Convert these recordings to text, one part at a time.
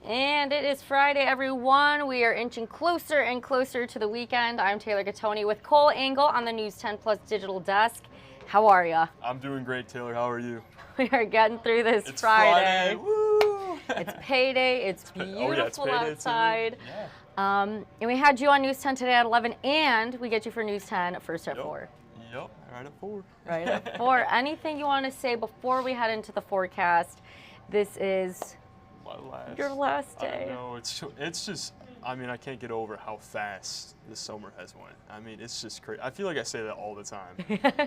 And it is Friday, everyone. We are inching closer and closer to the weekend. I'm Taylor Gattoni with Cole Engle on the News 10 Plus digital desk. How are ya? I'm doing great, Taylor. How are you? We are getting through this It's Friday. Woo! It's payday. It's beautiful it's payday outside. Too. Yeah. And we had you on News 10 today at 11, and we get you for News 10 first at 4. Yep, right at 4. Right at 4. Anything you want to say before we head into the forecast? This is your last day. I know, it's just, I mean, I can't get over how fast this summer has went. I mean, it's just crazy. I feel like I say that all the time,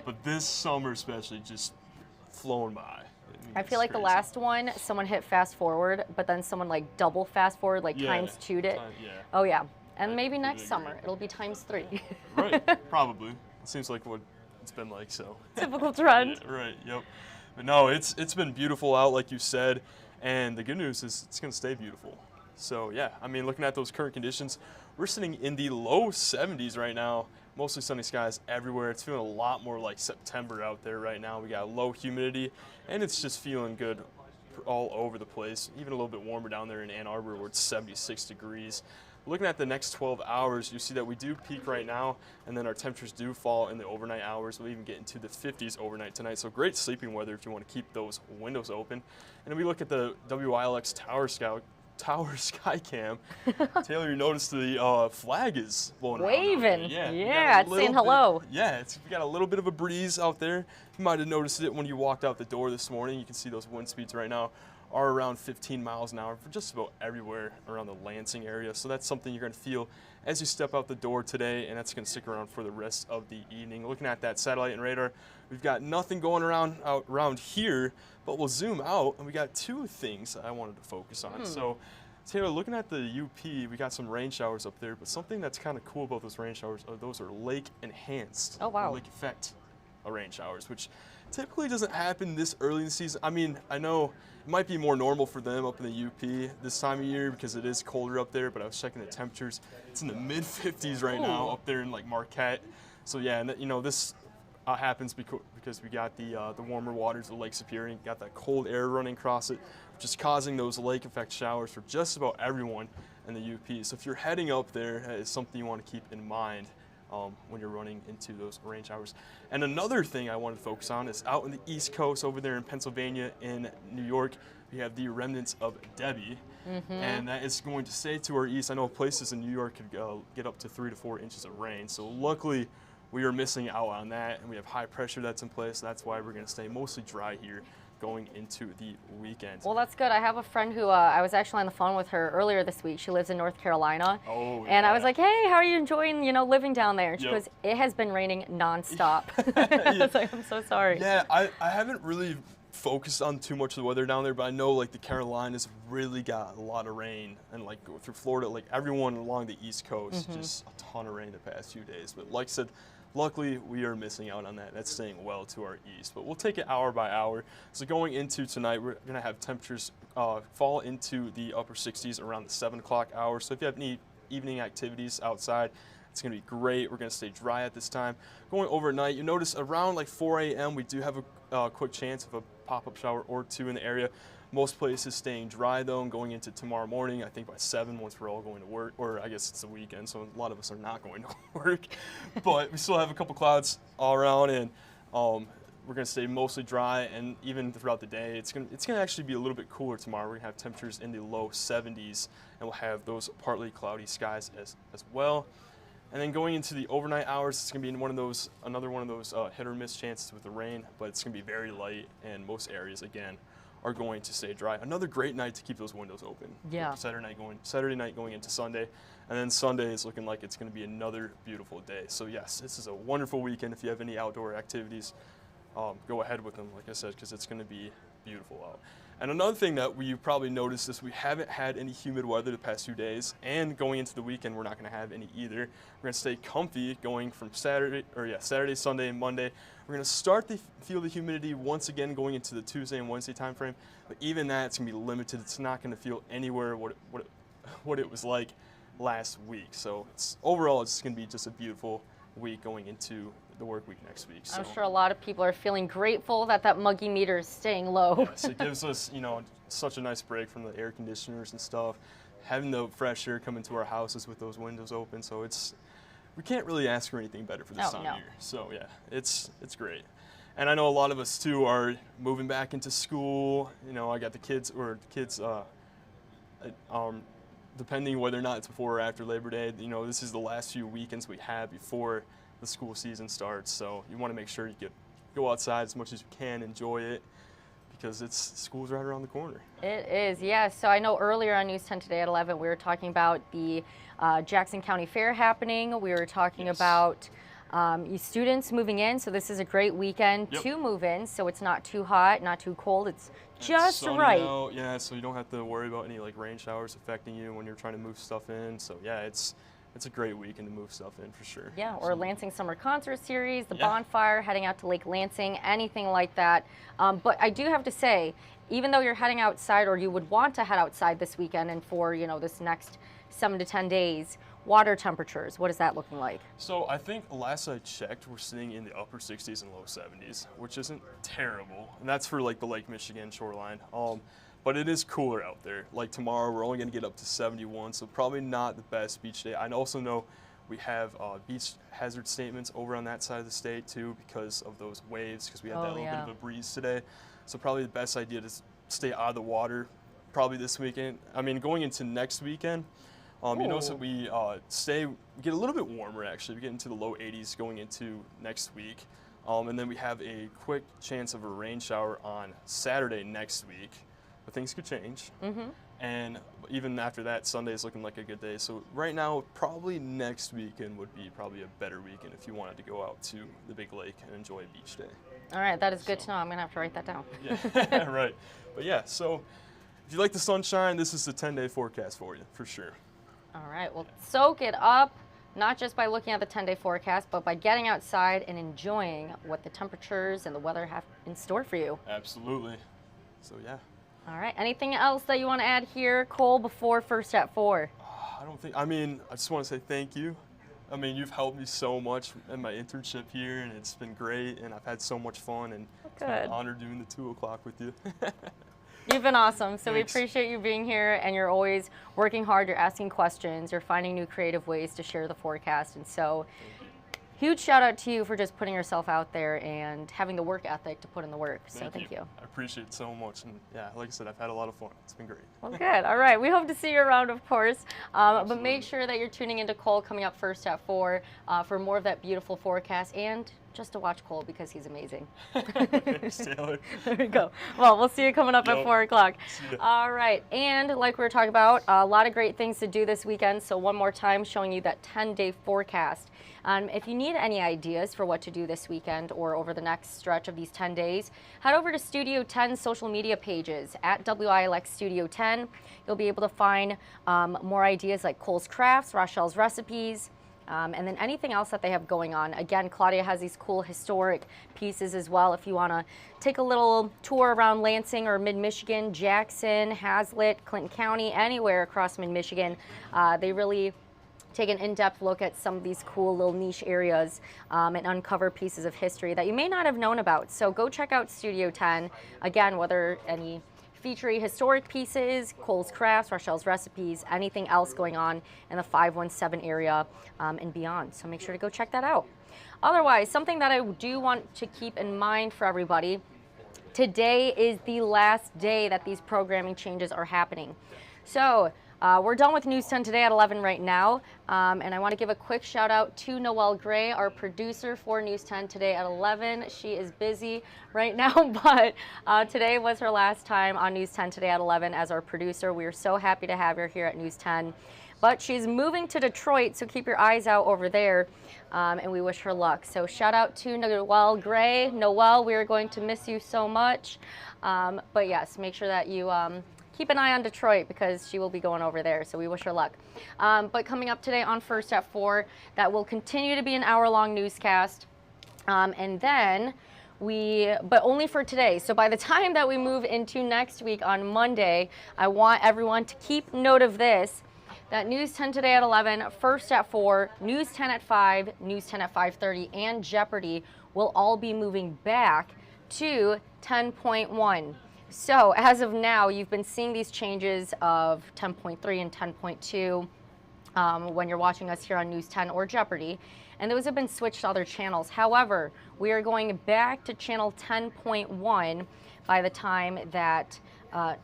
but this summer especially just flown by. I feel like crazy. The last one, someone hit fast forward, but then someone like double fast forward, like times 2'd it. Oh yeah, and maybe next summer it'll be times 3. Right, probably. It seems like what it's been like, so. Typical trend. Yeah, right, yep. But no, it's been beautiful out, like you said, and the good news is it's going to stay beautiful. So yeah, I mean, looking at those current conditions, we're sitting in the low 70s right now. Mostly sunny skies everywhere. It's feeling a lot more like September out there right now. We got low humidity, and it's just feeling good all over the place. Even a little bit warmer down there in Ann Arbor where it's 76 degrees. Looking at the next 12 hours, you see that we do peak right now, and then our temperatures do fall in the overnight hours. We'll even get into the 50s overnight tonight. So great sleeping weather if you want to keep those windows open. And then we look at the WILX Tower sky cam. Taylor, you noticed the flag is blowing around. Waving. Yeah, it's saying hello. We got a little bit of a breeze out there. You might have noticed it when you walked out the door this morning. You can see those wind speeds right now are around 15 miles an hour for just about everywhere around the Lansing area. So that's something you're going to feel as you step out the door today, and that's going to stick around for the rest of the evening. Looking at that satellite and radar, we've got nothing going around here, but we'll zoom out, and we got 2 things I wanted to focus on. So, Taylor, looking at the UP, we got some rain showers up there, but something that's kind of cool about those rain showers are those are lake enhanced. Oh, wow. Lake effect rain showers, which typically doesn't happen this early in the season. I mean, I know it might be more normal for them up in the UP this time of year because it is colder up there, but I was checking the temperatures. It's in the mid-50s right now up there in like Marquette. So yeah, and you know, this happens because we got the warmer waters of Lake Superior, got that cold air running across it, which is causing those lake effect showers for just about everyone in the UP. So if you're heading up there, it's something you want to keep in mind when you're running into those rain showers. And another thing I wanted to focus on is out in the East Coast, over there in Pennsylvania, in New York, we have the remnants of Debbie, and that is going to stay to our east. I know places in New York could get up to 3 to 4 inches of rain, so luckily we are missing out on that, and we have high pressure that's in place. So that's why we're going to stay mostly dry here going into the weekend. Well, that's good. I have a friend who I was actually on the phone with her earlier this week. She lives in North Carolina. Oh, and I was like, hey, how are you enjoying, living down there? And she goes, it has been raining nonstop. I was like, I'm so sorry. Yeah, I haven't really focused on too much of the weather down there, but I know like the Carolinas really got a lot of rain, and like go through Florida, like everyone along the East Coast, just a ton of rain the past few days. But like I said, luckily, we are missing out on that. That's staying well to our east. But we'll take it hour by hour. So going into tonight, we're going to have temperatures fall into the upper 60s around the 7 o'clock hour. So if you have any evening activities outside, it's going to be great. We're going to stay dry at this time. Going overnight, you notice around like 4 a.m., we do have a quick chance of a pop-up shower or 2 in the area. Most places staying dry, though, and going into tomorrow morning, I think by 7, once we're all going to work, or I guess it's the weekend, so a lot of us are not going to work. But we still have a couple clouds all around, and we're going to stay mostly dry, and even throughout the day, it's going to actually be a little bit cooler tomorrow. We're going to have temperatures in the low 70s, and we'll have those partly cloudy skies as well. And then going into the overnight hours, it's going to be another one of those hit or miss chances with the rain, but it's going to be very light, and most areas, again, are going to stay dry. Another great night to keep those windows open. Yeah. Saturday night going into Sunday, and then Sunday is looking like it's going to be another beautiful day. So yes, this is a wonderful weekend. If you have any outdoor activities, go ahead with them, like I said, because it's going to be beautiful out. And another thing that you probably noticed is we haven't had any humid weather the past few days, and going into the weekend, we're not going to have any either. We're going to stay comfy going from Saturday, Sunday, and Monday. We're going to start to feel the humidity once again going into the Tuesday and Wednesday time frame, but even that, it's going to be limited. It's not going to feel anywhere what it was like last week. So overall, it's going to be just a beautiful week going into the work week next week. So. I'm sure a lot of people are feeling grateful that that muggy meter is staying low. Yes, it gives us, such a nice break from the air conditioners and stuff. Having the fresh air come into our houses with those windows open, so we can't really ask for anything better for this time of year. So yeah, it's great. And I know a lot of us too are moving back into school. I got the kids, depending whether or not it's before or after Labor Day, this is the last few weekends we have before the school season starts. So you want to make sure you go outside as much as you can, enjoy it, because school's right around the corner. It is, yes. So I know earlier on News 10 Today at 11, we were talking about the Jackson County Fair happening. We were talking about students moving in. So this is a great weekend to move in. So it's not too hot, not too cold. It's just right. Out, yeah, so you don't have to worry about any rain showers affecting you when you're trying to move stuff in. So yeah, it's a great weekend to move stuff in for sure. Yeah, or Lansing Summer Concert Series, the bonfire, heading out to Lake Lansing, anything like that. But I do have to say, even though you're heading outside, or you would want to head outside this weekend and for this next 7 to 10 days, water temperatures, what is that looking like? So I think last I checked, we're sitting in the upper 60s and low 70s, which isn't terrible. And that's for the Lake Michigan shoreline. But it is cooler out there. Like tomorrow, we're only going to get up to 71, so probably not the best beach day. I also know we have beach hazard statements over on that side of the state too, because of those waves, because we had that little bit of a breeze today. So probably the best idea to stay out of the water probably this weekend. I mean, going into next weekend, you notice that we get a little bit warmer actually. We get into the low 80s going into next week. And then we have a quick chance of a rain shower on Saturday next week. But things could change. And even after that, Sunday is looking like a good day. So right now, probably next weekend would be probably a better weekend if you wanted to go out to the big lake and enjoy a beach day. All right, that is good to know. I'm going to have to write that down. Yeah, right. But yeah, so if you like the sunshine, this is the 10-day forecast for you, for sure. All right, well, soak it up, not just by looking at the 10-day forecast, but by getting outside and enjoying what the temperatures and the weather have in store for you. Absolutely. So yeah. All right. Anything else that you want to add here, Cole, before First at 4? I just want to say thank you. You've helped me so much in my internship here, and it's been great, and I've had so much fun, and it's been an honor doing the 2 o'clock with you. You've been awesome. So Thanks. We appreciate you being here, and you're always working hard. You're asking questions. You're finding new creative ways to share the forecast. And so huge shout out to you for just putting yourself out there and having the work ethic to put in the work. So thank you. I appreciate it so much. And yeah, like I said, I've had a lot of fun. It's been great. Well, good. All right. We hope to see you around, of course. But make sure that you're tuning into Cole coming up First at 4 for more of that beautiful forecast and just to watch Cole because he's amazing. Thanks, Taylor. There we go. Well, we'll see you coming up at 4 o'clock. All right. And like we were talking about, a lot of great things to do this weekend. So one more time, showing you that 10-day forecast. If you need any ideas for what to do this weekend or over the next stretch of these 10 days, head over to Studio 10's social media pages at WILX Studio 10. You'll be able to find more ideas like Cole's Crafts, Rochelle's Recipes, and then anything else that they have going on. Again, Claudia has these cool historic pieces as well. If you want to take a little tour around Lansing or mid-Michigan, Jackson, Hazlitt, Clinton County, anywhere across mid-Michigan, they really take an in-depth look at some of these cool little niche areas and uncover pieces of history that you may not have known about. So go check out Studio 10. Again, whether any featuring historic pieces, Cole's Crafts, Rochelle's Recipes, anything else going on in the 517 area and beyond. So make sure to go check that out. Otherwise, something that I do want to keep in mind for everybody, today is the last day that these programming changes are happening. So we're done with News 10 Today at 11 right now, and I want to give a quick shout out to Noelle Gray, our producer for News 10 Today at 11. She is busy right now, but today was her last time on News 10 Today at 11 as our producer. We are so happy to have her here at News 10, but she's moving to Detroit, so keep your eyes out over there, and we wish her luck. So shout out to Noelle Gray. Noelle, we are going to miss you so much, but yes, make sure that you keep an eye on Detroit because she will be going over there, so we wish her luck. But coming up today on First at 4, that will continue to be an hour-long newscast, and then but only for today. So by the time that we move into next week on Monday, I want everyone to keep note of this, that News 10 today at 11, First at 4, News 10 at 5, News 10 at 5:30, and Jeopardy will all be moving back to 10.1. So as of now, you've been seeing these changes of 10.3 and 10.2 when you're watching us here on News 10 or Jeopardy, and those have been switched to other channels. However, we are going back to channel 10.1 by the time that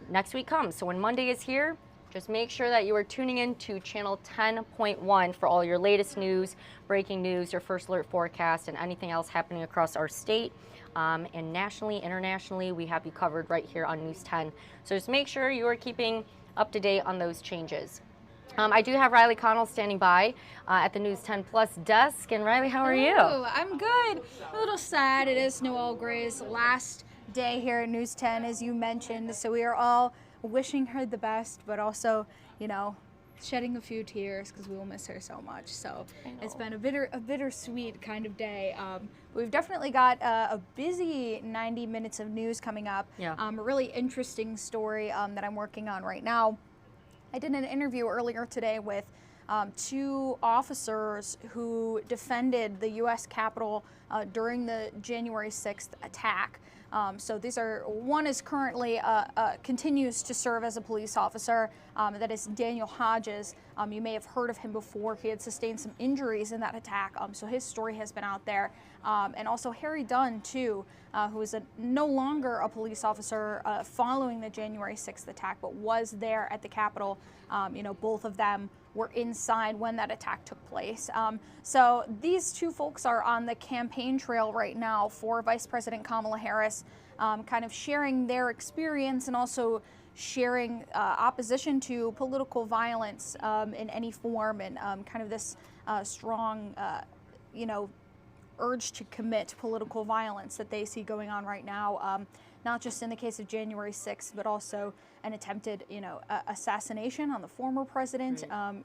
next week comes. So when Monday is here, just make sure that you are tuning in to channel 10.1 for all your latest news, breaking news, your first alert forecast, and anything else happening across our state. And nationally, internationally, we have you covered right here on News 10. So just make sure you are keeping up to date on those changes. I do have Riley Connell standing by at the News 10 Plus desk. And Riley, how are you? I'm good. A little sad. It is Noelle Gray's last day here at News 10, as you mentioned. So we are all wishing her the best, but also, shedding a few tears because we will miss her so much. So it's been a bittersweet kind of day. We've definitely got a busy 90 minutes of news coming up. Yeah. A really interesting story that I'm working on right now. I did an interview earlier today with 2 officers who defended the U.S. Capitol during the January 6th attack. So these are, one is currently continues to serve as a police officer. That is Daniel Hodges. You may have heard of him before. He had sustained some injuries in that attack. So his story has been out there. And also Harry Dunn, too, who is no longer a police officer following the January 6th attack, but was there at the Capitol. Both of them were inside when that attack took place. So these 2 folks are on the campaign trail right now for Vice President Kamala Harris, kind of sharing their experience and also sharing opposition to political violence in any form, and kind of this strong, urge to commit political violence that they see going on right now, not just in the case of January 6th, but also an attempted, assassination on the former president. Right.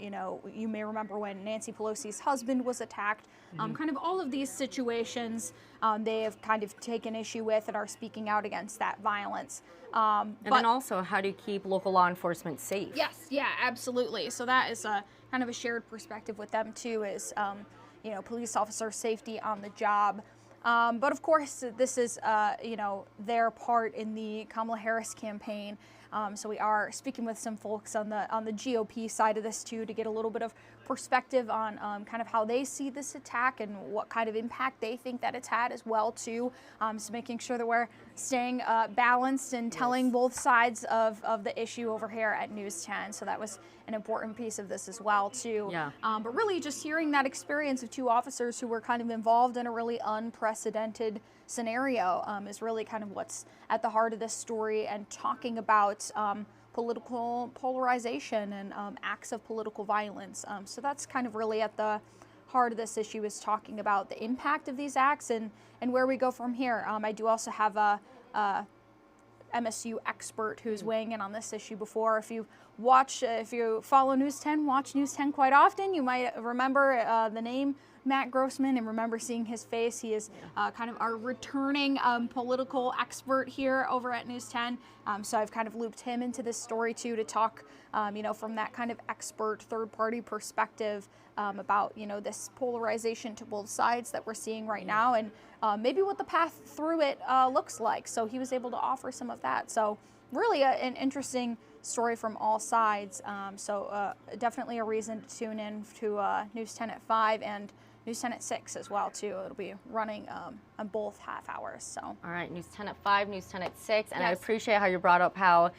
You may remember when Nancy Pelosi's husband was attacked. Kind of all of these situations they have kind of taken issue with and are speaking out against that violence. And then also, how do you keep local law enforcement safe? Yes, yeah, absolutely. So that is kind of a shared perspective with them too, is police officer safety on the job. But of course, this is their part in the Kamala Harris campaign. So we are speaking with some folks on the GOP side of this too, to get a little bit of perspective on kind of how they see this attack and what kind of impact they think that it's had as well too. So making sure that we're staying balanced and telling both sides of the issue over here at News 10. So that was an important piece of this as well too. Yeah. But really just hearing that experience of 2 officers who were kind of involved in a really unprecedented scenario is really kind of what's at the heart of this story, and talking about political polarization and acts of political violence. So that's kind of really at the heart of this issue, is talking about the impact of these acts and where we go from here. I do also have a MSU expert who's weighing in on this issue before. If you follow News 10, watch News 10 quite often, you might remember the name Matt Grossman and remember seeing his face. He is kind of our returning political expert here over at News 10. So I've kind of looped him into this story too, to talk, from that kind of expert third-party perspective about, this polarization to both sides that we're seeing right now, and maybe what the path through it looks like. So he was able to offer some of that. So really an interesting story from all sides. So definitely a reason to tune in to News 10 at 5 and News 10 at 6 as well too. It'll be running on both half hours. So all right, News 10 at 5, News 10 at 6, and yes. I appreciate how you brought up how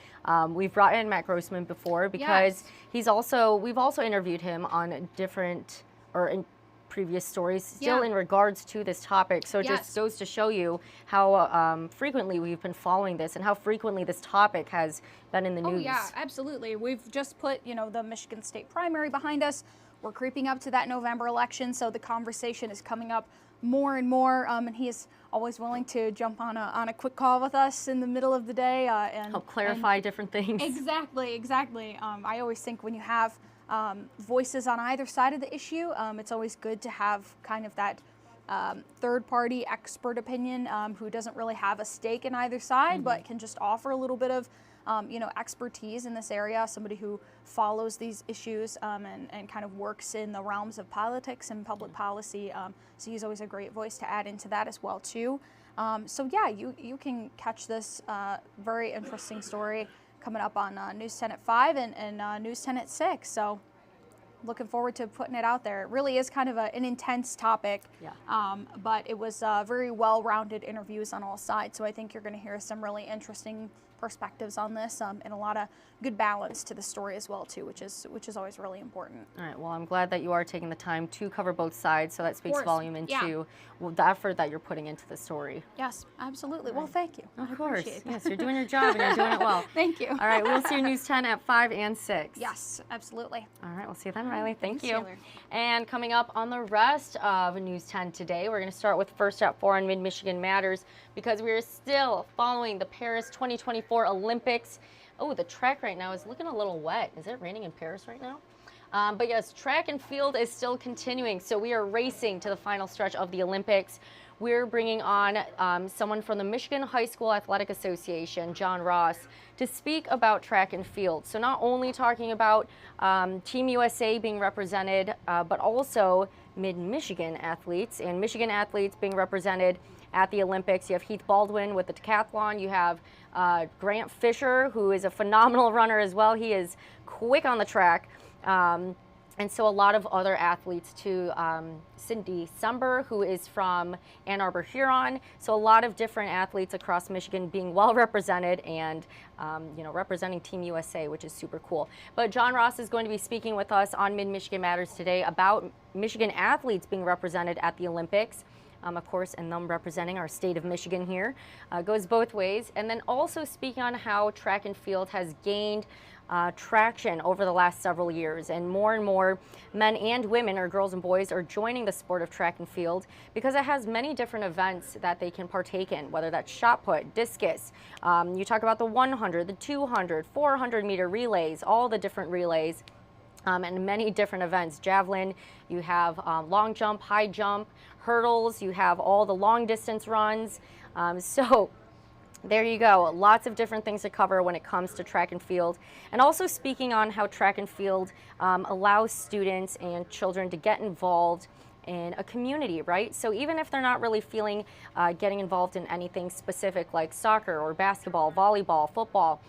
we've brought in Matt Grossman before, because we've also interviewed him on different in previous stories still in regards to this topic. So it just goes to show you how frequently we've been following this and how frequently this topic has been in the news. Oh yeah, absolutely. We've just put the Michigan State primary behind us. We're creeping up to that November election, so the conversation is coming up more and more, and he is always willing to jump on a quick call with us in the middle of the day and help clarify different things. Exactly. I always think when you have voices on either side of the issue, it's always good to have kind of that third-party expert opinion who doesn't really have a stake in either side, but can just offer a little bit of expertise in this area, somebody who follows these issues and kind of works in the realms of politics and public policy. So he's always a great voice to add into that as well too. So yeah, you can catch this very interesting story coming up on News 10 at 5 and News 10 at 6. So looking forward to putting it out there. It really is kind of an intense topic, but it was very well-rounded interviews on all sides. So I think you're going to hear some really interesting perspectives on this and a lot of good balance to the story as well too, which is always really important. All right, well, I'm glad that you are taking the time to cover both sides, so that speaks volume into the effort that you're putting into the story. Yes, absolutely. Well, thank you. Of course. Yes, you're doing your job and you're doing it well. Thank you. All right, we'll see you News 10 at 5 and 6. Yes, absolutely. All right, we'll see you then, Riley. Thank Thanks, you. Taylor. And coming up on the rest of News 10 today, we're going to start with First at 4 on Mid-Michigan Matters, because we are still following the Paris 2024 Olympics. Oh, the track right now is looking a little wet. Is it raining in Paris right now? But yes, track and field is still continuing. So we are racing to the final stretch of the Olympics. We're bringing on someone from the Michigan High School Athletic Association, John Ross, to speak about track and field. So not only talking about Team USA being represented, but also Mid-Michigan athletes and Michigan athletes being represented at the Olympics. You have Heath Baldwin with the decathlon. You have Grant Fisher, who is a phenomenal runner as well. He is quick on the track. And so a lot of other athletes too. Cindy Sumber, who is from Ann Arbor, Huron. So a lot of different athletes across Michigan being well represented and representing Team USA, which is super cool. But John Ross is going to be speaking with us on Mid-Michigan Matters today about Michigan athletes being represented at the Olympics. Of course, and them representing our state of Michigan here. Goes both ways. And then also speaking on how track and field has gained traction over the last several years, and more men and women, or girls and boys, are joining the sport of track and field because it has many different events that they can partake in, whether that's shot put, discus. You talk about the 100, the 200, 400 meter relays, all the different relays. And many different events. Javelin, you have long jump, high jump, hurdles, you have all the long distance runs. So there you go. Lots of different things to cover when it comes to track and field. And also speaking on how track and field allows students and children to get involved in a community, right? So even if they're not really feeling getting involved in anything specific like soccer or basketball, volleyball, football,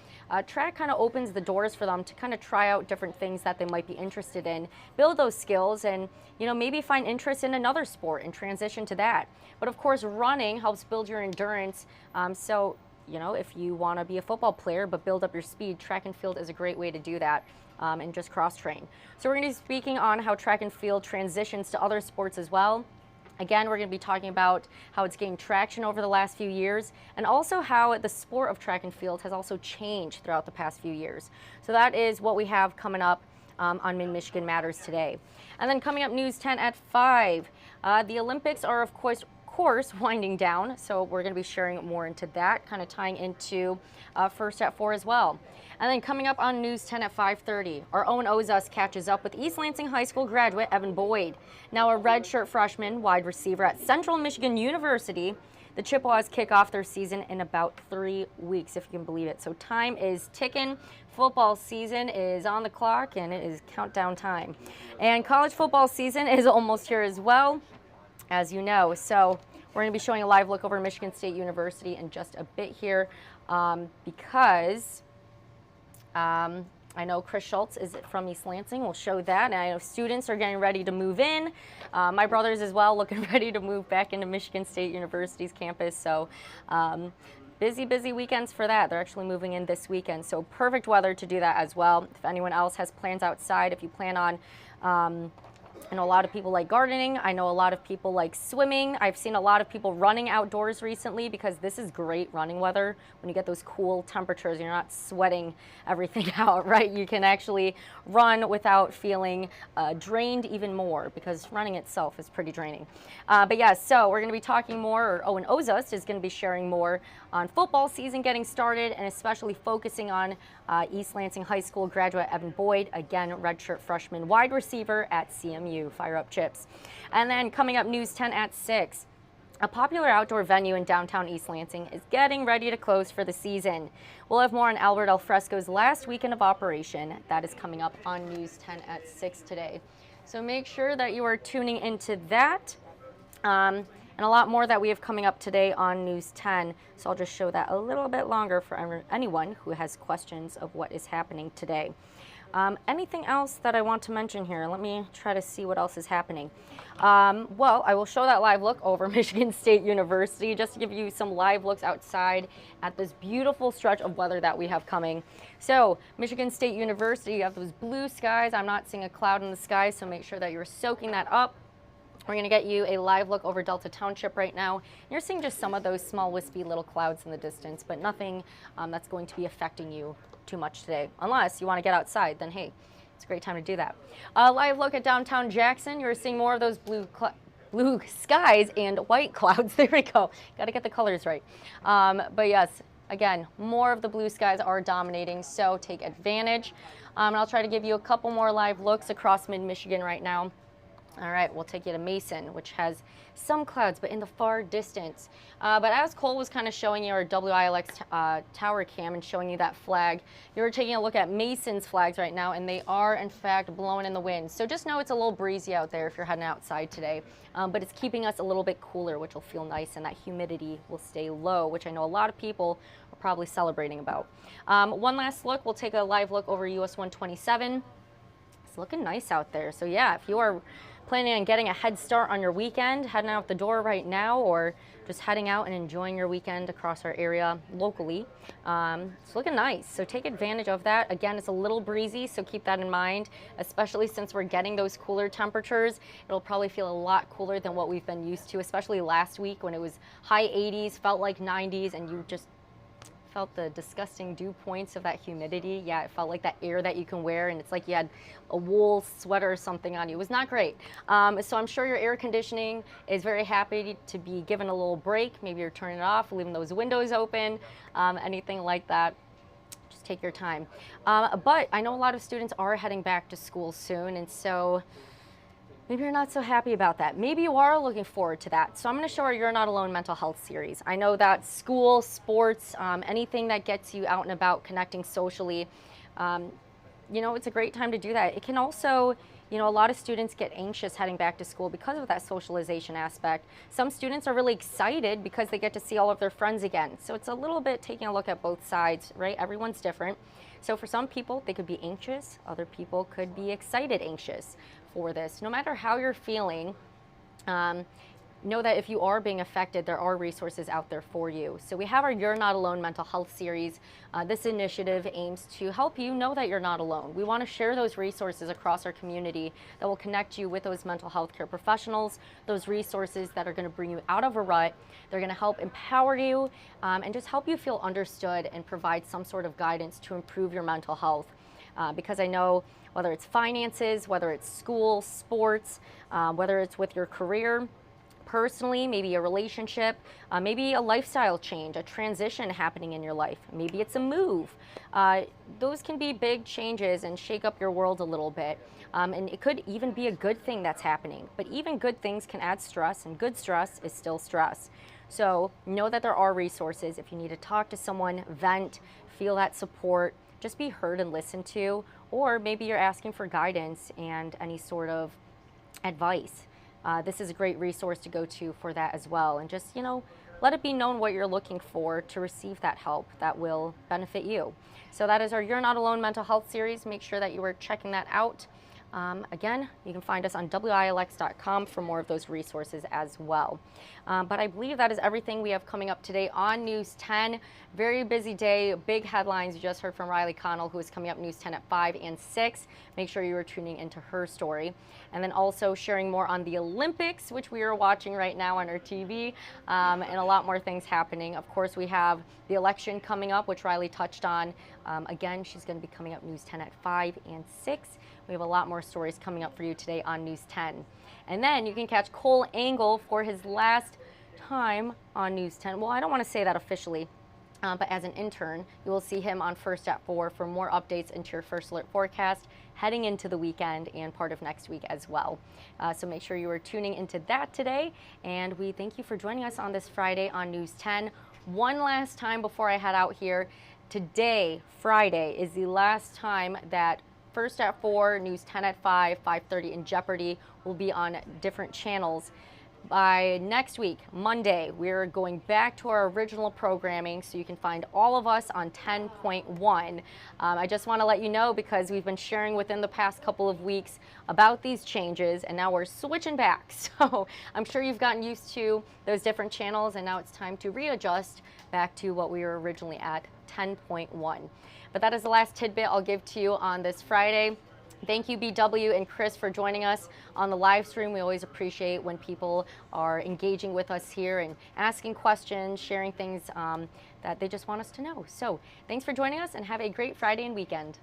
track kind of opens the doors for them to kind of try out different things that they might be interested in, build those skills, and maybe find interest in another sport and transition to that. But of course, running helps build your endurance. So if you want to be a football player but build up your speed, track and field is a great way to do that. And just cross-train. So we're going to be speaking on how track and field transitions to other sports as well. Again, we're going to be talking about how it's gained traction over the last few years, and also how the sport of track and field has also changed throughout the past few years. So that is what we have coming up on Mid-Michigan Matters today. And then coming up News 10 at 5. The Olympics are, of course, winding down, so we're going to be sharing more into that, kind of tying into First at 4 as well. And then coming up on News 10 at 5:30, our own Ozus catches up with East Lansing High School graduate Evan Boyd. Now a redshirt freshman wide receiver at Central Michigan University. The Chippewas kick off their season in about 3 weeks, if you can believe it. So time is ticking. Football season is on the clock, and it is countdown time. And college football season is almost here as well, as you know. So we're going to be showing a live look over Michigan State University in just a bit here because I know Chris Schultz is from East Lansing. We'll show that. And I know students are getting ready to move in. My brothers as well, looking ready to move back into Michigan State University's campus. So busy weekends for that. They're actually moving in this weekend. So perfect weather to do that as well. If anyone else has plans outside, if you plan on I know a lot of people like gardening. I know a lot of people like swimming. I've seen a lot of people running outdoors recently because this is great running weather. When you get those cool temperatures, you're not sweating everything out, right? You can actually run without feeling drained even more because running itself is pretty draining. But yeah, so we're going to be talking more, or Owen Ozust is going to be sharing more on football season getting started, and especially focusing on East Lansing High School graduate Evan Boyd, again, redshirt freshman wide receiver at CMU. Fire up Chips. And then coming up, News 10 at 6. A popular outdoor venue in downtown East Lansing is getting ready to close for the season. We'll have more on Albert Alfresco's last weekend of operation. That is coming up on News 10 at 6 today. So make sure that you are tuning into that. And a lot more that we have coming up today on News 10. So I'll just show that a little bit longer for anyone who has questions of what is happening today. Anything else that I want to mention here? Let me try to see what else is happening. Well, I will show that live look over Michigan State University just to give you some live looks outside at this beautiful stretch of weather that we have coming. So Michigan State University, you have those blue skies. I'm not seeing a cloud in the sky, so make sure that you're soaking that up. We're going to get you a live look over Delta Township right now. You're seeing just some of those small wispy little clouds in the distance, but nothing that's going to be affecting you too much today. Unless you want to get outside, then hey, it's a great time to do that. Live look at downtown Jackson. You're seeing more of those blue skies and white clouds. There we go. Got to get the colors right. But yes, again, more of the blue skies are dominating, so take advantage. And I'll try to give you a couple more live looks across mid-Michigan right now. All right, we'll take you to Mason, which has some clouds, but in the far distance. But as Cole was kind of showing you our WILX tower cam and showing you that flag, you're taking a look at Mason's flags right now, and they are, in fact, blowing in the wind. So just know it's a little breezy out there if you're heading outside today, but it's keeping us a little bit cooler, which will feel nice, and that humidity will stay low, which I know a lot of people are probably celebrating about. One last look, we'll take a live look over US 127. It's looking nice out there. So yeah, if you are planning on getting a head start on your weekend, heading out the door right now, or just heading out and enjoying your weekend across our area locally, it's looking nice. So take advantage of that. Again, it's a little breezy, so keep that in mind, especially since we're getting those cooler temperatures. It'll probably feel a lot cooler than what we've been used to, especially last week when it was high 80s, felt like 90s, and you just felt the disgusting dew points of that humidity. Yeah, it felt like that air that you can wear, and it's like you had a wool sweater or something on you. It was not great. So I'm sure your air conditioning is very happy to be given a little break. Maybe you're turning it off, leaving those windows open, anything like that. Just take your time. But I know a lot of students are heading back to school soon, and so maybe you're not so happy about that. Maybe you are looking forward to that. So I'm going to show our You're Not Alone mental health series. I know that school, sports, anything that gets you out and about, connecting socially, you know, it's a great time to do that. It can also, you know, a lot of students get anxious heading back to school because of that socialization aspect. Some students are really excited because they get to see all of their friends again. So it's a little bit taking a look at both sides, right? Everyone's different. So for some people, they could be anxious. Other people could be excited anxious for this. No matter how you're feeling, know that if you are being affected, there are resources out there for you. So we have our You're Not Alone mental health series. This initiative aims to help you know that you're not alone. We want to share those resources across our community that will connect you with those mental health care professionals, those resources that are going to bring you out of a rut. They're going to help empower you and just help you feel understood and provide some sort of guidance to improve your mental health. Because I know whether it's finances, whether it's school, sports, whether it's with your career, personally, maybe a relationship, maybe a lifestyle change, a transition happening in your life. Maybe it's a move. Those can be big changes and shake up your world a little bit. And it could even be a good thing that's happening. But even good things can add stress, and good stress is still stress. So know that there are resources. If you need to talk to someone, vent, feel that support, just be heard and listened to, or maybe you're asking for guidance and any sort of advice. This is a great resource to go to for that as well. And just, you know, let it be known what you're looking for to receive that help that will benefit you. So that is our You're Not Alone mental health series. Make sure that you are checking that out. Again, you can find us on WILX.com for more of those resources as well. But I believe that is everything we have coming up today on News 10. Very busy day, big headlines. You just heard from Riley Connell, who is coming up News 10 at 5 and 6. Make sure you are tuning into her story. And then also sharing more on the Olympics, which we are watching right now on our TV, and a lot more things happening. Of course, we have the election coming up, which Riley touched on. Again, she's going to be coming up News 10 at 5 and 6. We have a lot more stories coming up for you today on News 10. And then you can catch Cole Engle for his last time on News 10. Well, I don't want to say that officially. But as an intern, you will see him on First at 4 for more updates into your First Alert forecast heading into the weekend and part of next week as well. So make sure you are tuning into that today. And we thank you for joining us on this Friday on News 10. One last time before I head out here. Today, Friday, is the last time that First at 4, News 10 at 5, 5:30, and Jeopardy will be on different channels. By next week, Monday, we're going back to our original programming, so you can find all of us on 10.1. I just want to let you know, because we've been sharing within the past couple of weeks about these changes, and now we're switching back. So I'm sure you've gotten used to those different channels, and now it's time to readjust back to what we were originally at, 10.1. But that is the last tidbit I'll give to you on this Friday. Thank you, BW and Chris, for joining us on the live stream. We always appreciate when people are engaging with us here and asking questions, sharing things that they just want us to know. So thanks for joining us, and have a great Friday and weekend.